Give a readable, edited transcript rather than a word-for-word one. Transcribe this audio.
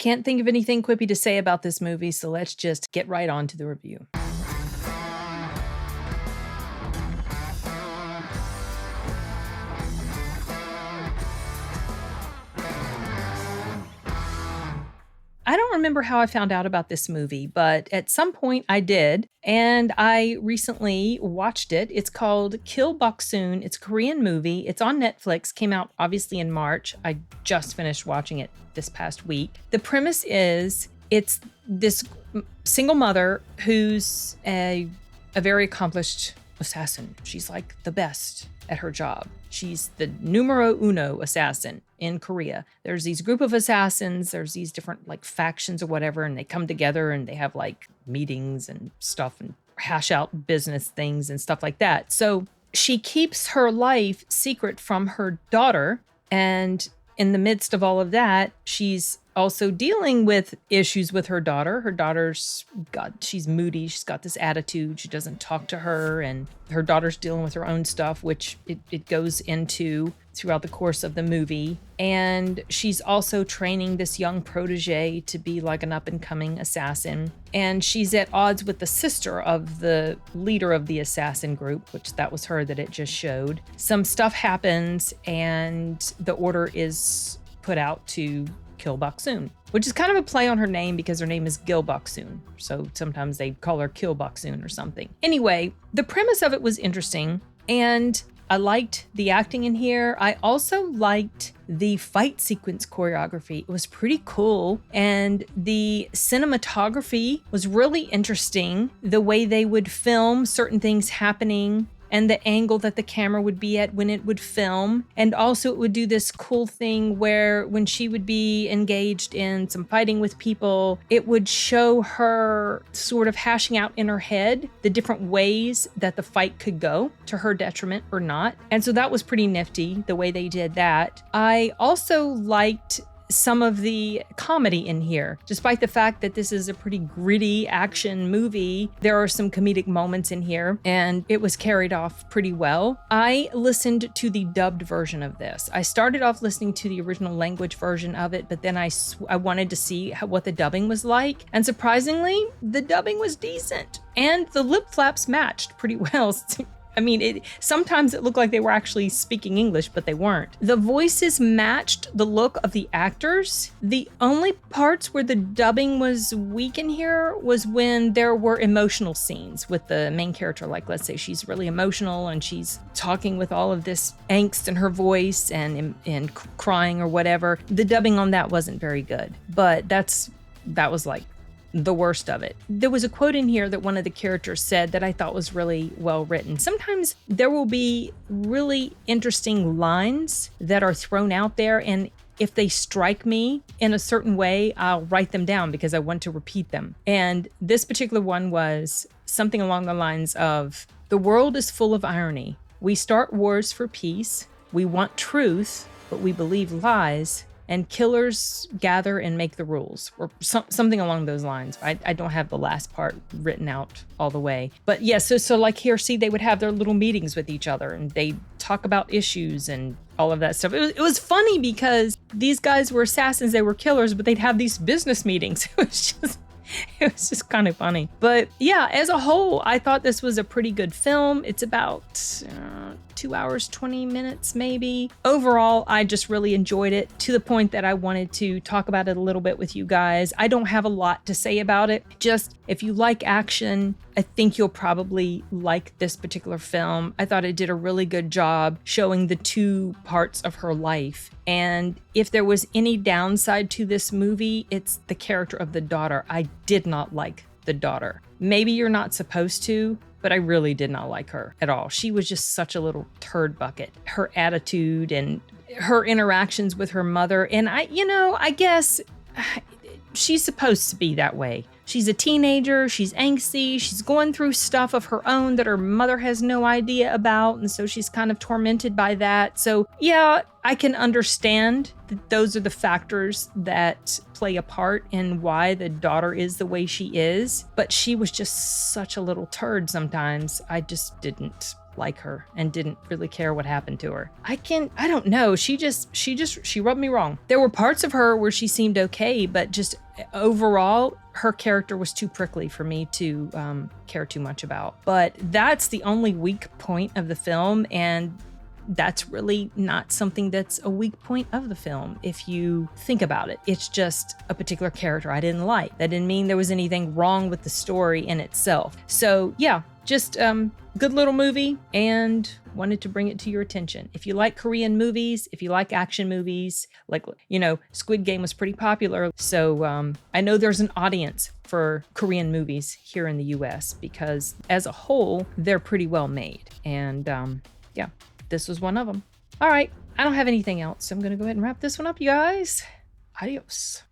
Can't think of anything quippy to say about this movie, so let's just get right on to the review. I don't remember how I found out about this movie, but at some point I did, and I recently watched it. It's called Kill Boksoon. It's a Korean movie. It's on Netflix, came out obviously in March. I just finished watching it this past week. The premise is it's this single mother who's a very accomplished assassin. She's like the best at her job. She's the numero uno assassin in Korea. There's these group of assassins, there's these different like factions or whatever, and they come together and they have like meetings and stuff and hash out business things and stuff like that. So she keeps her life secret from her daughter, and in the midst of all of that, she's also dealing with issues with her daughter. Her daughter's she's moody. She's got this attitude. She doesn't talk to her, and her daughter's dealing with her own stuff, which it goes into throughout the course of the movie. And she's also training this young protege to be like an up-and-coming assassin. And she's at odds with the sister of the leader of the assassin group, which that was her that it just showed. Some stuff happens, and the order is put out to Kill Boksoon, which is kind of a play on her name because her name is Kill Boksoon. So sometimes they call her Kill Boksoon or something. Anyway, the premise of it was interesting, and I liked the acting in here. I also liked the fight sequence choreography. It was pretty cool, and the cinematography was really interesting. The way they would film certain things happening, and the angle that the camera would be at when it would film. And also it would do this cool thing where when she would be engaged in some fighting with people, it would show her sort of hashing out in her head the different ways that the fight could go to her detriment or not. And so that was pretty nifty, the way they did that. I also liked some of the comedy in here. Despite the fact that this is a pretty gritty action movie, there are some comedic moments in here, and it was carried off pretty well. I listened to the dubbed version of this. I started off listening to the original language version of it, but then I wanted to see what the dubbing was like, and surprisingly, the dubbing was decent, and the lip flaps matched pretty well. I mean, sometimes it looked like they were actually speaking English, but they weren't. The voices matched the look of the actors. The only parts where the dubbing was weak in here was when there were emotional scenes with the main character. Like, let's say she's really emotional and she's talking with all of this angst in her voice and crying or whatever. The dubbing on that wasn't very good, but that was like the worst of it. There was a quote in here that one of the characters said that I thought was really well written. Sometimes there will be really interesting lines that are thrown out there, and if they strike me in a certain way, I'll write them down because I want to repeat them. And this particular one was something along the lines of, "The world is full of irony. We start wars for peace. We want truth, but we believe lies. And killers gather and make the rules," or something along those lines. I don't have the last part written out all the way. But yeah, so like here, see, they would have their little meetings with each other and they talk about issues and all of that stuff. It was funny because these guys were assassins, they were killers, but they'd have these business meetings. It was just kind of funny. But yeah, as a whole, I thought this was a pretty good film. It's about 2 hours, 20 minutes maybe. Overall, I just really enjoyed it to the point that I wanted to talk about it a little bit with you guys. I don't have a lot to say about it. Just if you like action, I think you'll probably like this particular film. I thought it did a really good job showing the two parts of her life. And if there was any downside to this movie, it's the character of the daughter. I did not like the daughter. Maybe you're not supposed to, but I really did not like her at all. She was just such a little turd bucket. Her attitude and her interactions with her mother. And I guess she's supposed to be that way. She's a teenager, she's angsty, she's going through stuff of her own that her mother has no idea about, and so she's kind of tormented by that. So yeah, I can understand that those are the factors that play a part in why the daughter is the way she is, but she was just such a little turd sometimes. I just didn't like her and didn't really care what happened to her. I don't know. She rubbed me wrong. There were parts of her where she seemed okay, but just overall, her character was too prickly for me to care too much about. But that's the only weak point of the film, and that's really not something that's a weak point of the film if you think about it. It's just a particular character I didn't like. That didn't mean there was anything wrong with the story in itself. So yeah, just good little movie, and wanted to bring it to your attention. If you like Korean movies, if you like action movies, like, Squid Game was pretty popular. So I know there's an audience for Korean movies here in the US because as a whole, they're pretty well made. And yeah, this was one of them. All right, I don't have anything else, so I'm going to go ahead and wrap this one up, you guys. Adios.